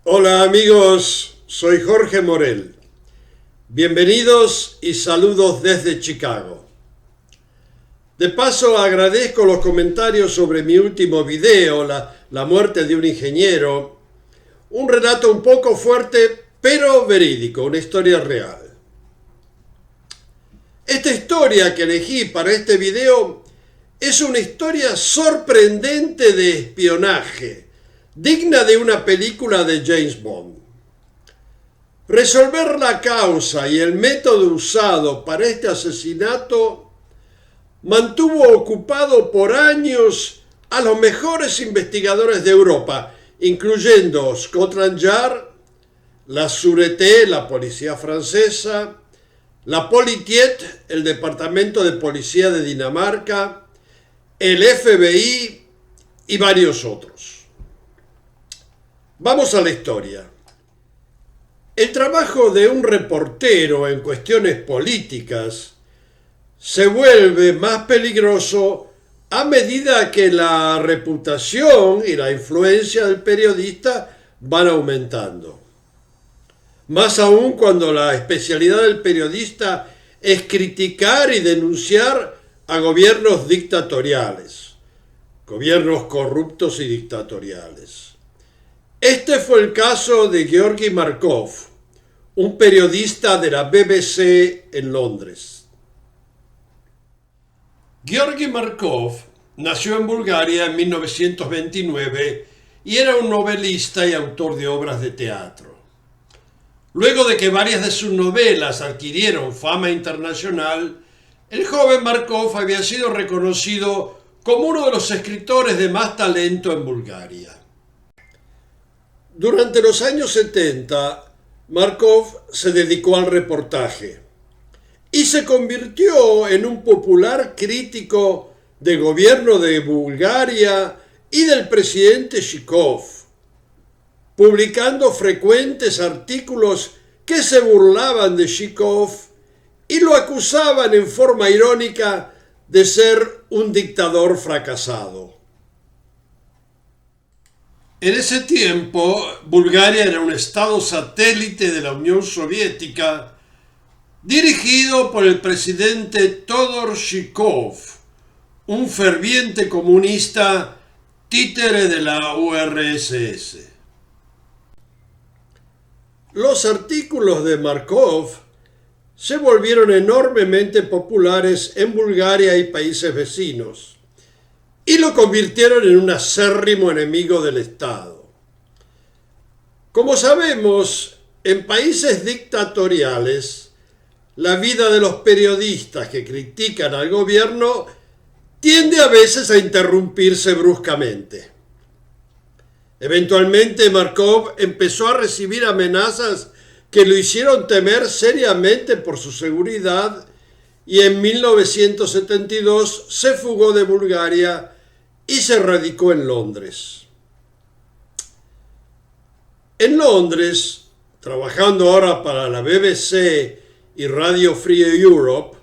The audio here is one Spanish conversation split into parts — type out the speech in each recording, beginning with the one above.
Hola amigos, soy Jorge Morel. Bienvenidos y saludos desde Chicago. De paso agradezco los comentarios sobre mi último video, la muerte de un ingeniero. Un relato un poco fuerte, pero verídico, una historia real. Esta historia que elegí para este video es una historia sorprendente de espionaje, digna de una película de James Bond. Resolver la causa y el método usado para este asesinato mantuvo ocupado por años a los mejores investigadores de Europa, incluyendo Scotland Yard, la Sûreté, la policía francesa, la Politiet, el Departamento de Policía de Dinamarca, el FBI y varios otros. Vamos a la historia. El trabajo de un reportero en cuestiones políticas se vuelve más peligroso a medida que la reputación y la influencia del periodista van aumentando. Más aún cuando la especialidad del periodista es criticar y denunciar a gobiernos dictatoriales, gobiernos corruptos y dictatoriales. Este fue el caso de Georgi Markov, un periodista de la BBC en Londres. Georgi Markov nació en Bulgaria en 1929 y era un novelista y autor de obras de teatro. Luego de que varias de sus novelas adquirieron fama internacional, el joven Markov había sido reconocido como uno de los escritores de más talento en Bulgaria. Durante los años 70, Markov se dedicó al reportaje y se convirtió en un popular crítico del gobierno de Bulgaria y del presidente Zhivkov, publicando frecuentes artículos que se burlaban de Zhivkov y lo acusaban en forma irónica de ser un dictador fracasado. En ese tiempo, Bulgaria era un estado satélite de la Unión Soviética dirigido por el presidente Todor Zhivkov, un ferviente comunista títere de la URSS. Los artículos de Markov se volvieron enormemente populares en Bulgaria y países vecinos y lo convirtieron en un acérrimo enemigo del Estado. Como sabemos, en países dictatoriales, la vida de los periodistas que critican al gobierno tiende a veces a interrumpirse bruscamente. Eventualmente, Markov empezó a recibir amenazas que lo hicieron temer seriamente por su seguridad y en 1972 se fugó de Bulgaria y se radicó en Londres. En Londres, trabajando ahora para la BBC y Radio Free Europe,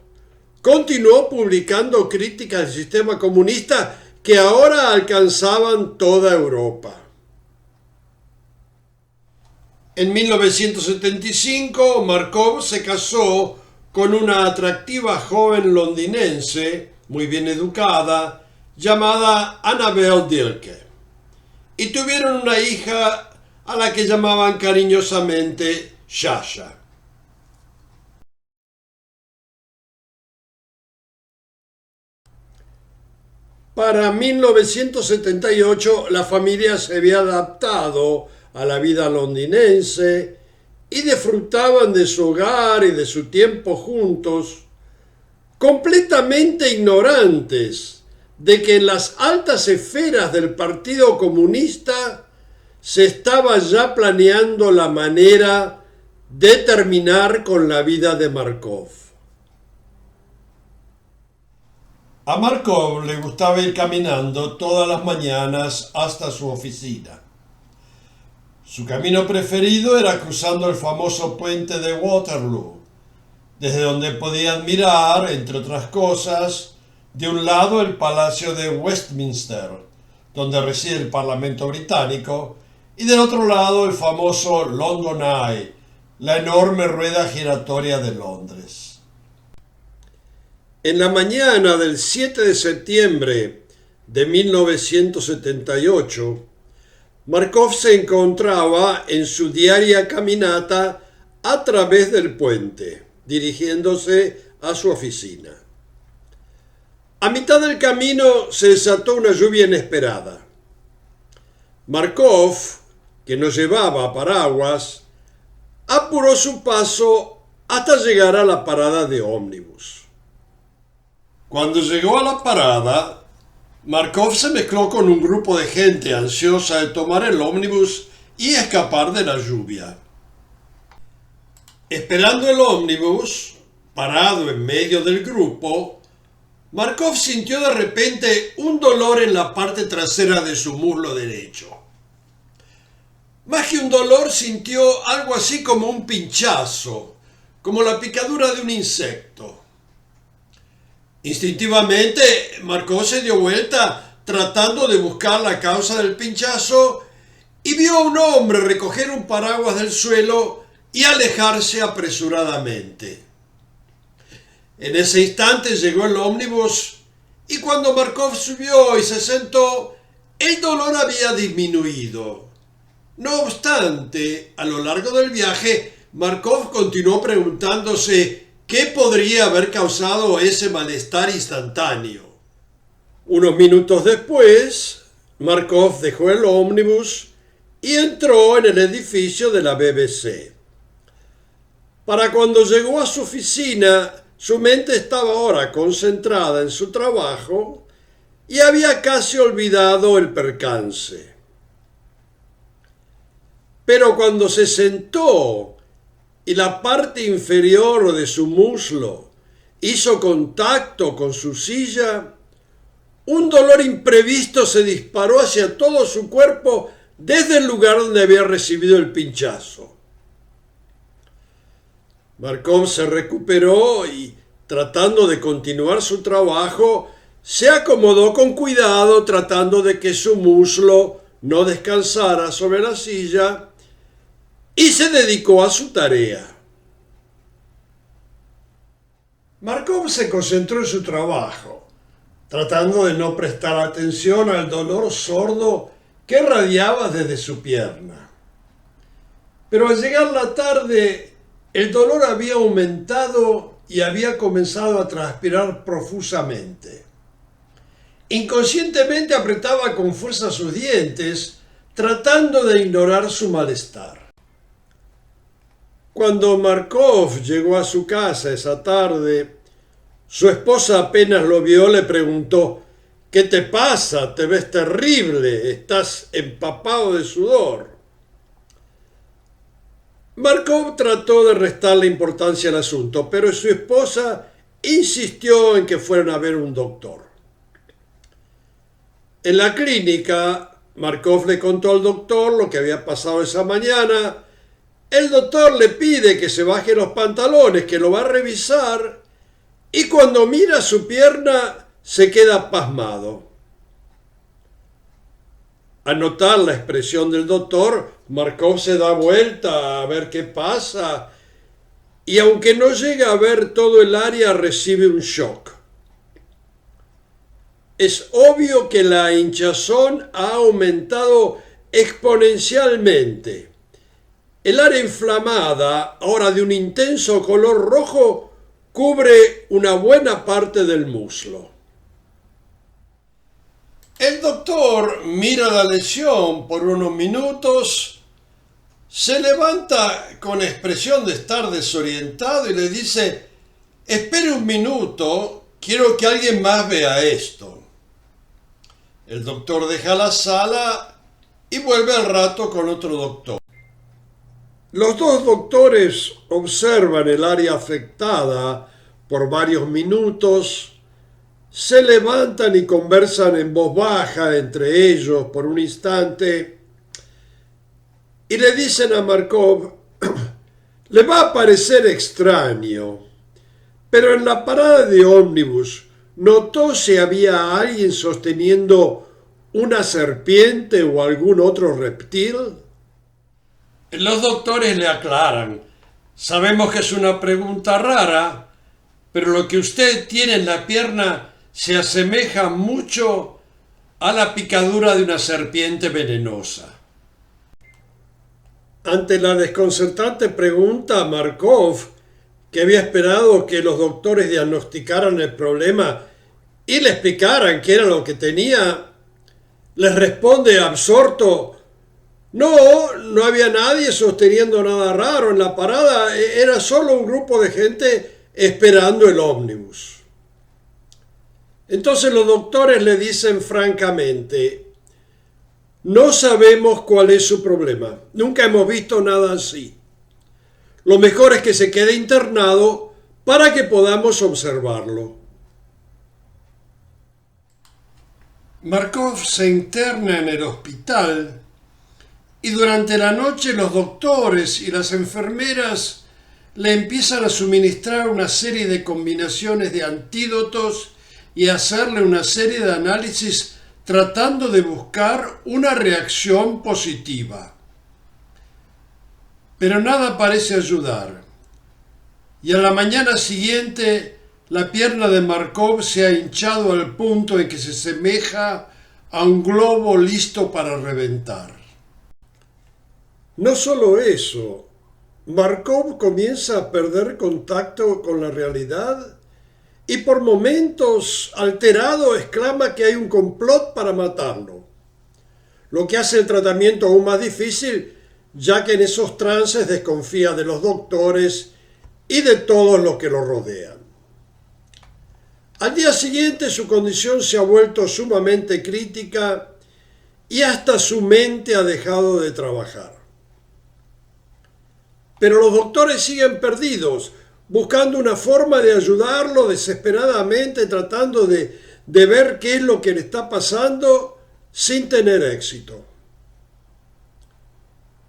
continuó publicando críticas al sistema comunista que ahora alcanzaban toda Europa. En 1975, Markov se casó con una atractiva joven londinense, muy bien educada, llamada Annabel Dilke, y tuvieron una hija a la que llamaban cariñosamente Sasha. Para 1978, la familia se había adaptado a la vida londinense y disfrutaban de su hogar y de su tiempo juntos, completamente ignorantes de que en las altas esferas del Partido Comunista se estaba ya planeando la manera de terminar con la vida de Markov. A Markov le gustaba ir caminando todas las mañanas hasta su oficina. Su camino preferido era cruzando el famoso puente de Waterloo, desde donde podía admirar, entre otras cosas, de un lado el Palacio de Westminster, donde reside el Parlamento británico, y del otro lado el famoso London Eye, la enorme rueda giratoria de Londres. En la mañana del 7 de septiembre de 1978, Markov se encontraba en su diaria caminata a través del puente, dirigiéndose a su oficina. A mitad del camino se desató una lluvia inesperada. Markov, que no llevaba paraguas, apuró su paso hasta llegar a la parada de ómnibus. Cuando llegó a la parada, Markov se mezcló con un grupo de gente ansiosa de tomar el ómnibus y escapar de la lluvia. Esperando el ómnibus, parado en medio del grupo, Markov sintió de repente un dolor en la parte trasera de su muslo derecho. Más que un dolor, sintió algo así como un pinchazo, como la picadura de un insecto. Instintivamente, Markov se dio vuelta tratando de buscar la causa del pinchazo y vio a un hombre recoger un paraguas del suelo y alejarse apresuradamente. En ese instante llegó el ómnibus y cuando Markov subió y se sentó, el dolor había disminuido. No obstante, a lo largo del viaje, Markov continuó preguntándose qué podría haber causado ese malestar instantáneo. Unos minutos después, Markov dejó el ómnibus y entró en el edificio de la BBC. Para cuando llegó a su oficina, su mente estaba ahora concentrada en su trabajo y había casi olvidado el percance. Pero cuando se sentó y la parte inferior de su muslo hizo contacto con su silla, un dolor imprevisto se disparó hacia todo su cuerpo desde el lugar donde había recibido el pinchazo. Markov se recuperó y, tratando de continuar su trabajo, se acomodó con cuidado tratando de que su muslo no descansara sobre la silla y se dedicó a su tarea. Markov se concentró en su trabajo, tratando de no prestar atención al dolor sordo que radiaba desde su pierna. Pero al llegar la tarde, el dolor había aumentado y había comenzado a transpirar profusamente. Inconscientemente apretaba con fuerza sus dientes, tratando de ignorar su malestar. Cuando Markov llegó a su casa esa tarde, su esposa apenas lo vio le preguntó: «¿Qué te pasa? Te ves terrible, estás empapado de sudor». Markov trató de restarle importancia al asunto, pero su esposa insistió en que fueran a ver un doctor. En la clínica, Markov le contó al doctor lo que había pasado esa mañana. El doctor le pide que se baje los pantalones, que lo va a revisar, y cuando mira su pierna se queda pasmado. Al notar la expresión del doctor, Markov se da vuelta a ver qué pasa y aunque no llega a ver todo el área, recibe un shock. Es obvio que la hinchazón ha aumentado exponencialmente. El área inflamada, ahora de un intenso color rojo, cubre una buena parte del muslo. El doctor mira la lesión por unos minutos, se levanta con expresión de estar desorientado y le dice: «Espere un minuto, quiero que alguien más vea esto». El doctor deja la sala y vuelve al rato con otro doctor. Los dos doctores observan el área afectada por varios minutos, se levantan y conversan en voz baja entre ellos por un instante y le dicen a Markov: «Le va a parecer extraño, pero en la parada de ómnibus notó si había alguien sosteniendo una serpiente o algún otro reptil». Los doctores le aclaran: sabemos que es una pregunta rara, pero lo que usted tiene en la pierna se asemeja mucho a la picadura de una serpiente venenosa. Ante la desconcertante pregunta, Markov, que había esperado que los doctores diagnosticaran el problema y le explicaran qué era lo que tenía, les responde absorto: no había nadie sosteniendo nada raro en la parada, era solo un grupo de gente esperando el ómnibus. Entonces los doctores le dicen francamente: no sabemos cuál es su problema, nunca hemos visto nada así. Lo mejor es que se quede internado para que podamos observarlo. Markov se interna en el hospital y durante la noche los doctores y las enfermeras le empiezan a suministrar una serie de combinaciones de antídotos y a hacerle una serie de análisis tratando de buscar una reacción positiva. Pero nada parece ayudar. Y a la mañana siguiente la pierna de Markov se ha hinchado al punto en que se asemeja a un globo listo para reventar. No solo eso, Markov comienza a perder contacto con la realidad y por momentos, alterado, exclama que hay un complot para matarlo, lo que hace el tratamiento aún más difícil, ya que en esos trances desconfía de los doctores y de todos los que lo rodean. Al día siguiente su condición se ha vuelto sumamente crítica y hasta su mente ha dejado de trabajar. Pero los doctores siguen perdidos, buscando una forma de ayudarlo desesperadamente, tratando de ver qué es lo que le está pasando sin tener éxito.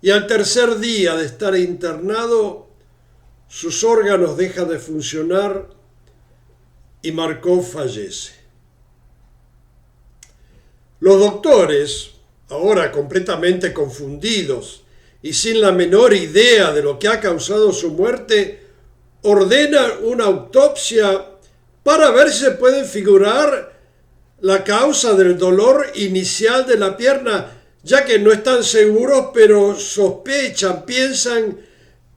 Y al tercer día de estar internado, sus órganos dejan de funcionar y Markov fallece. Los doctores, ahora completamente confundidos y sin la menor idea de lo que ha causado su muerte, ordenan una autopsia para ver si se puede figurar la causa del dolor inicial de la pierna, ya que no están seguros, pero sospechan, piensan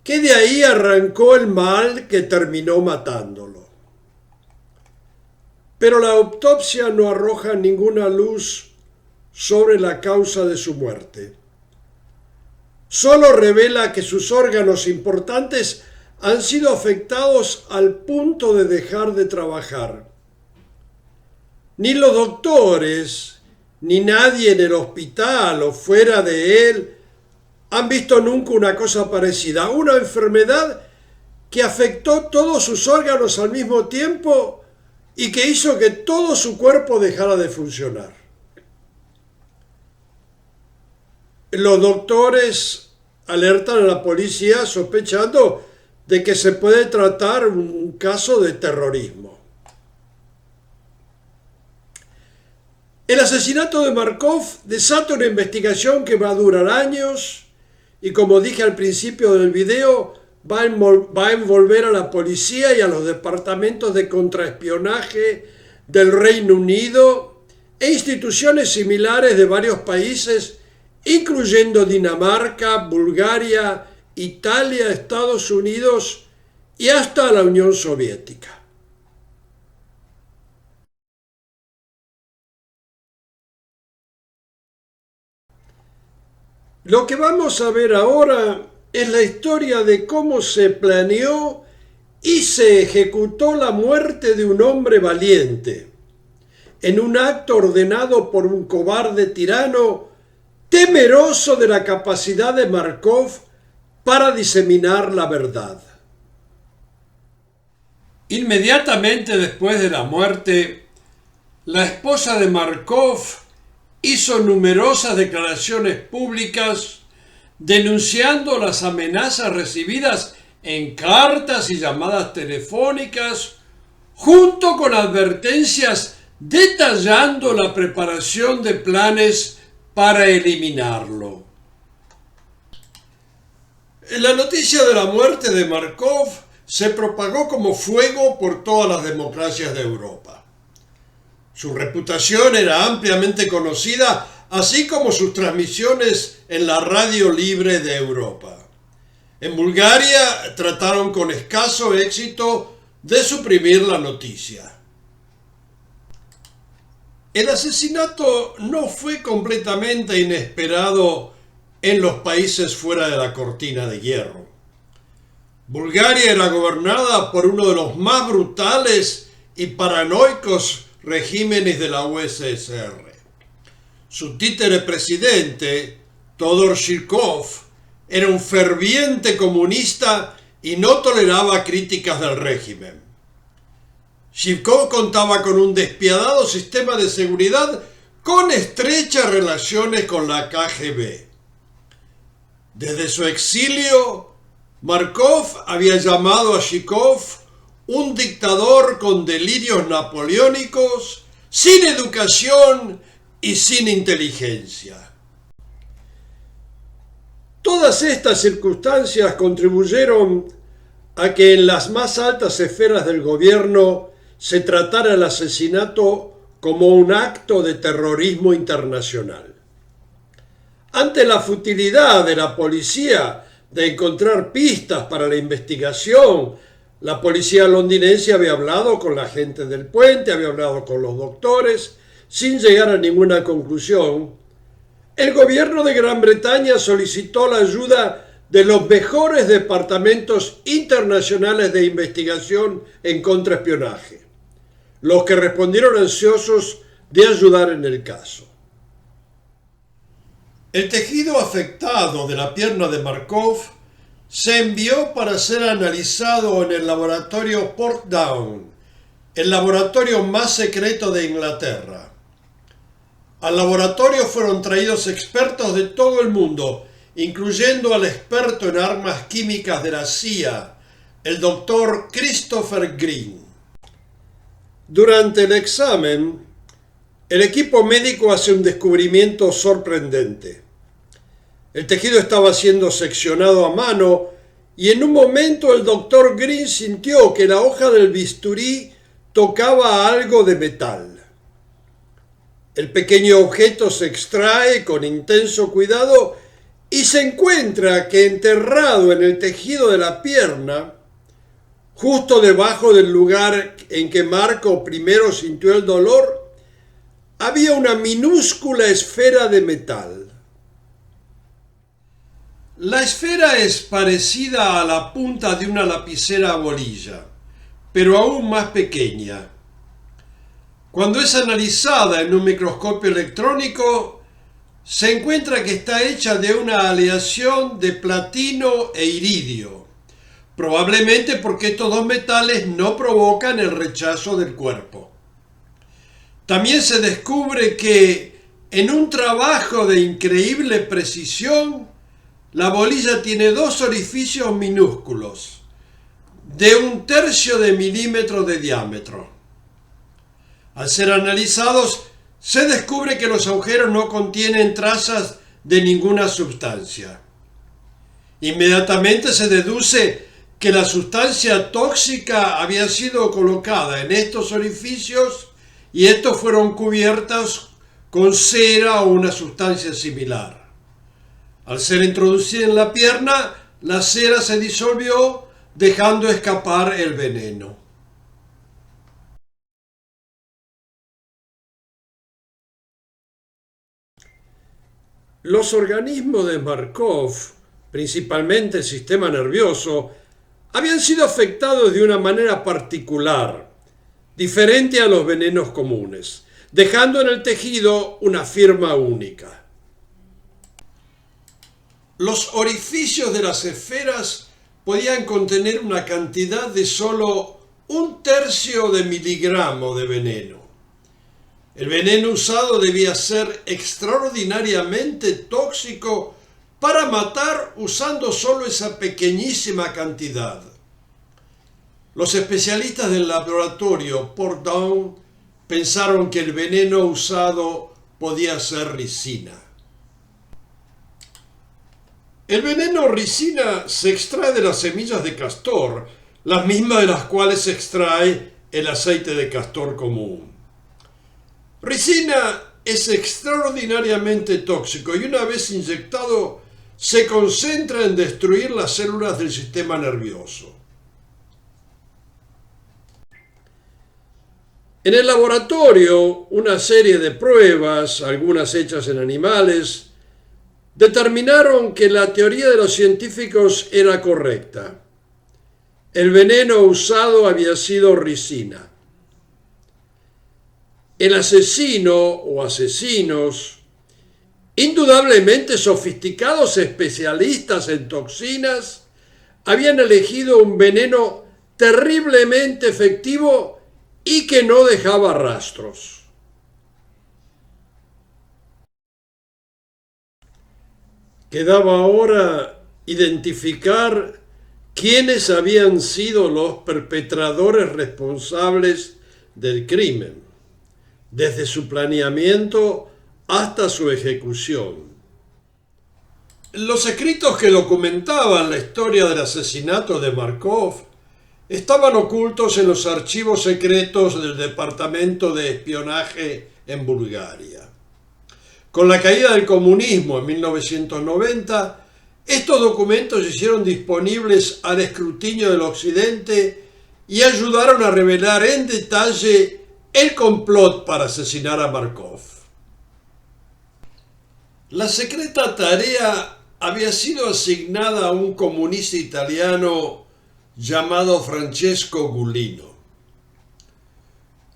que de ahí arrancó el mal que terminó matándolo. Pero la autopsia no arroja ninguna luz sobre la causa de su muerte. Solo revela que sus órganos importantes han sido afectados al punto de dejar de trabajar. Ni los doctores, ni nadie en el hospital o fuera de él han visto nunca una cosa parecida. Una enfermedad que afectó todos sus órganos al mismo tiempo y que hizo que todo su cuerpo dejara de funcionar. Los doctores alertan a la policía sospechando de que se puede tratar un caso de terrorismo. El asesinato de Markov desata una investigación que va a durar años y, como dije al principio del video, va a envolver a la policía y a los departamentos de contraespionaje del Reino Unido e instituciones similares de varios países, incluyendo Dinamarca, Bulgaria, Italia, Estados Unidos y hasta la Unión Soviética. Lo que vamos a ver ahora es la historia de cómo se planeó y se ejecutó la muerte de un hombre valiente, en un acto ordenado por un cobarde tirano temeroso de la capacidad de Markov para diseminar la verdad. Inmediatamente después de la muerte, la esposa de Markov hizo numerosas declaraciones públicas denunciando las amenazas recibidas en cartas y llamadas telefónicas, junto con advertencias detallando la preparación de planes para eliminarlo. La noticia de la muerte de Markov se propagó como fuego por todas las democracias de Europa. Su reputación era ampliamente conocida, así como sus transmisiones en la radio libre de Europa. En Bulgaria trataron con escaso éxito de suprimir la noticia. El asesinato no fue completamente inesperado en los países fuera de la cortina de hierro. Bulgaria era gobernada por uno de los más brutales y paranoicos regímenes de la USSR. Su títere presidente, Todor Shirkov, era un ferviente comunista y no toleraba críticas del régimen. Shirkov contaba con un despiadado sistema de seguridad con estrechas relaciones con la KGB. Desde su exilio, Markov había llamado a Shirkov un dictador con delirios napoleónicos, sin educación y sin inteligencia. Todas estas circunstancias contribuyeron a que en las más altas esferas del gobierno se tratara el asesinato como un acto de terrorismo internacional. Ante la futilidad de la policía de encontrar pistas para la investigación, la policía londinense había hablado con la gente del puente, había hablado con los doctores, sin llegar a ninguna conclusión. El gobierno de Gran Bretaña solicitó la ayuda de los mejores departamentos internacionales de investigación en contraespionaje, los que respondieron ansiosos de ayudar en el caso. El tejido afectado de la pierna de Markov se envió para ser analizado en el laboratorio Portsdown, el laboratorio más secreto de Inglaterra. Al laboratorio fueron traídos expertos de todo el mundo, incluyendo al experto en armas químicas de la CIA, el doctor Christopher Green. Durante el examen, el equipo médico hace un descubrimiento sorprendente. El tejido estaba siendo seccionado a mano y en un momento el doctor Green sintió que la hoja del bisturí tocaba algo de metal. El pequeño objeto se extrae con intenso cuidado y se encuentra que enterrado en el tejido de la pierna, justo debajo del lugar en que Markov primero sintió el dolor, había una minúscula esfera de metal. La esfera es parecida a la punta de una lapicera a bolilla, pero aún más pequeña. Cuando es analizada en un microscopio electrónico, se encuentra que está hecha de una aleación de platino e iridio, probablemente porque estos dos metales no provocan el rechazo del cuerpo. También se descubre que, en un trabajo de increíble precisión, la bolilla tiene dos orificios minúsculos, de 1/3 de milímetro de diámetro. Al ser analizados, se descubre que los agujeros no contienen trazas de ninguna sustancia. Inmediatamente se deduce que la sustancia tóxica había sido colocada en estos orificios y estos fueron cubiertos con cera o una sustancia similar. Al ser introducida en la pierna, la cera se disolvió, dejando escapar el veneno. Los organismos de Markov, principalmente el sistema nervioso, habían sido afectados de una manera particular, diferente a los venenos comunes, dejando en el tejido una firma única. Los orificios de las esferas podían contener una cantidad de solo 1/3 de miligramo de veneno. El veneno usado debía ser extraordinariamente tóxico para matar usando solo esa pequeñísima cantidad. Los especialistas del laboratorio Portsdown pensaron que el veneno usado podía ser ricina. El veneno ricina se extrae de las semillas de castor, las mismas de las cuales se extrae el aceite de castor común. Ricina es extraordinariamente tóxico y una vez inyectado se concentra en destruir las células del sistema nervioso. En el laboratorio, una serie de pruebas, algunas hechas en animales, determinaron que la teoría de los científicos era correcta. El veneno usado había sido ricina. El asesino o asesinos, indudablemente sofisticados especialistas en toxinas, habían elegido un veneno terriblemente efectivo y que no dejaba rastros. Quedaba ahora identificar quiénes habían sido los perpetradores responsables del crimen, desde su planeamiento hasta su ejecución. Los escritos que documentaban la historia del asesinato de Markov estaban ocultos en los archivos secretos del Departamento de Espionaje en Bulgaria. Con la caída del comunismo en 1990, estos documentos se hicieron disponibles al escrutinio del Occidente y ayudaron a revelar en detalle el complot para asesinar a Markov. La secreta tarea había sido asignada a un comunista italiano llamado Francesco Gulino.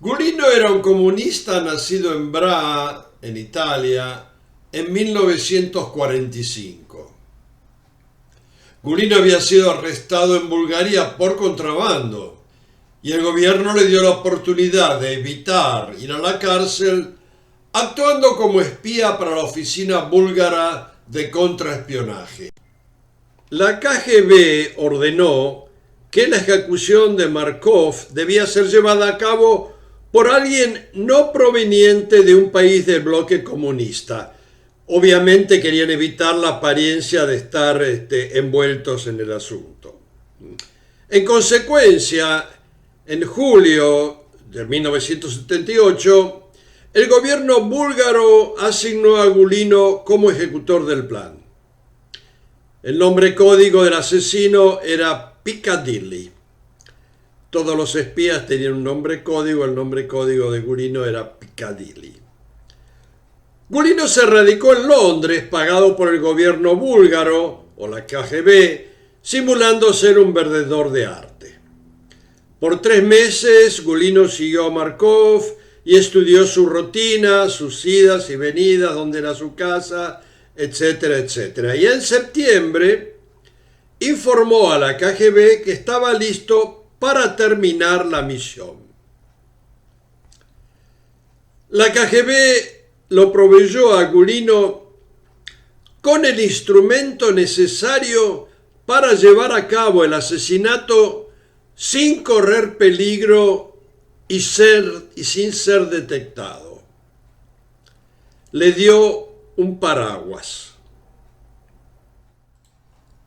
Gulino era un comunista nacido en Bra, en Italia, en 1945. Gulino había sido arrestado en Bulgaria por contrabando y el gobierno le dio la oportunidad de evitar ir a la cárcel actuando como espía para la Oficina Búlgara de Contraespionaje. La KGB ordenó que la ejecución de Markov debía ser llevada a cabo por alguien no proveniente de un país del bloque comunista. Obviamente querían evitar la apariencia de estar envueltos en el asunto. En consecuencia, en julio de 1978, el gobierno búlgaro asignó a Gulino como ejecutor del plan. El nombre código del asesino era Piccadilly. Todos los espías tenían un nombre código, el nombre código de Gulino era Piccadilly. Gulino se radicó en Londres, pagado por el gobierno búlgaro o la KGB, simulando ser un vendedor de arte. Por 3 meses, Gulino siguió a Markov y estudió su rutina, sus idas y venidas, dónde era su casa, etcétera, etcétera. Y en septiembre informó a la KGB que estaba listo para terminar la misión. La KGB lo proveyó a Gulino con el instrumento necesario para llevar a cabo el asesinato sin correr peligro y sin ser detectado. Le dio un paraguas.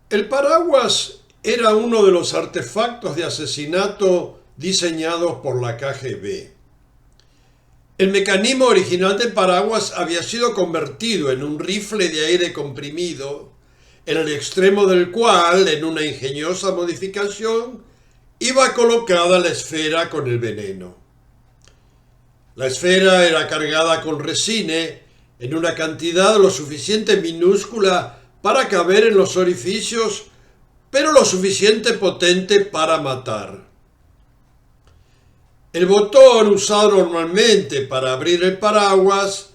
El paraguas era uno de los artefactos de asesinato diseñados por la KGB. El mecanismo original del paraguas había sido convertido en un rifle de aire comprimido, en el extremo del cual, en una ingeniosa modificación, iba colocada la esfera con el veneno. La esfera era cargada con resine en una cantidad lo suficiente minúscula para caber en los orificios, pero lo suficiente potente para matar. El botón usado normalmente para abrir el paraguas,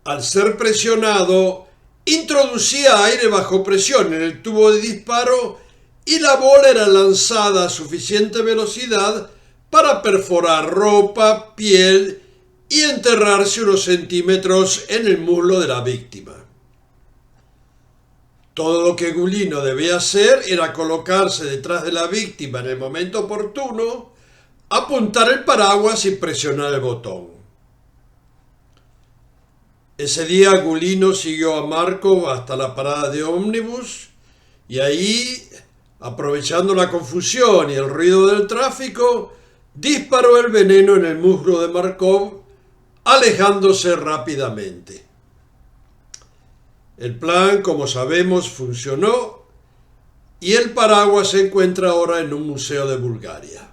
al ser presionado, introducía aire bajo presión en el tubo de disparo y la bola era lanzada a suficiente velocidad para perforar ropa, piel y enterrarse unos centímetros en el muslo de la víctima. Todo lo que Gulino debía hacer era colocarse detrás de la víctima en el momento oportuno, apuntar el paraguas y presionar el botón. Ese día Gulino siguió a Markov hasta la parada de ómnibus Y ahí, aprovechando la confusión y el ruido del tráfico, disparó el veneno en el muslo de Markov, alejándose rápidamente. El plan, como sabemos, funcionó y el paraguas se encuentra ahora en un museo de Bulgaria.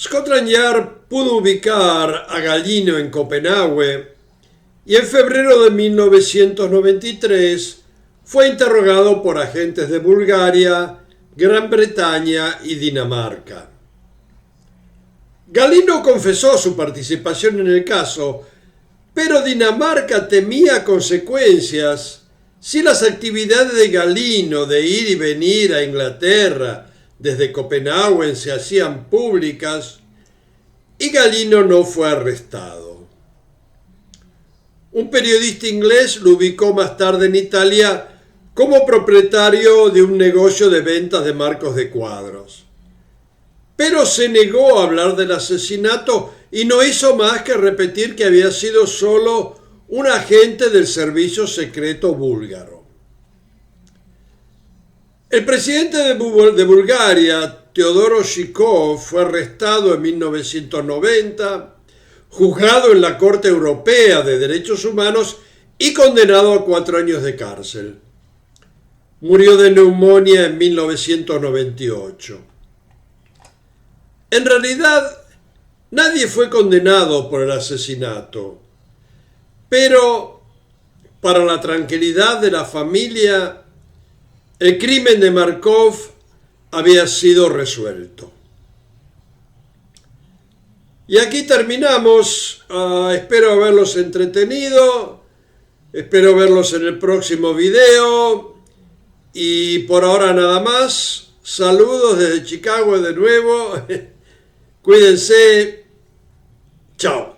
Scotland Yard pudo ubicar a Galino en Copenhague y en febrero de 1993 fue interrogado por agentes de Bulgaria, Gran Bretaña y Dinamarca. Galino confesó su participación en el caso, pero Dinamarca temía consecuencias si las actividades de Galino de ir y venir a Inglaterra desde Copenhague se hacían públicas y Galino no fue arrestado. Un periodista inglés lo ubicó más tarde en Italia como propietario de un negocio de ventas de marcos de cuadros. Pero se negó a hablar del asesinato y no hizo más que repetir que había sido solo un agente del servicio secreto búlgaro. El presidente de Bulgaria, Teodoro Zhivkov, fue arrestado en 1990, juzgado en la Corte Europea de Derechos Humanos y condenado a 4 años de cárcel. Murió de neumonía en 1998. En realidad, nadie fue condenado por el asesinato, pero para la tranquilidad de la familia, el crimen de Markov había sido resuelto. Y aquí terminamos. Espero haberlos entretenido. Espero verlos en el próximo video. Y por ahora nada más. Saludos desde Chicago de nuevo. Cuídense. Chao.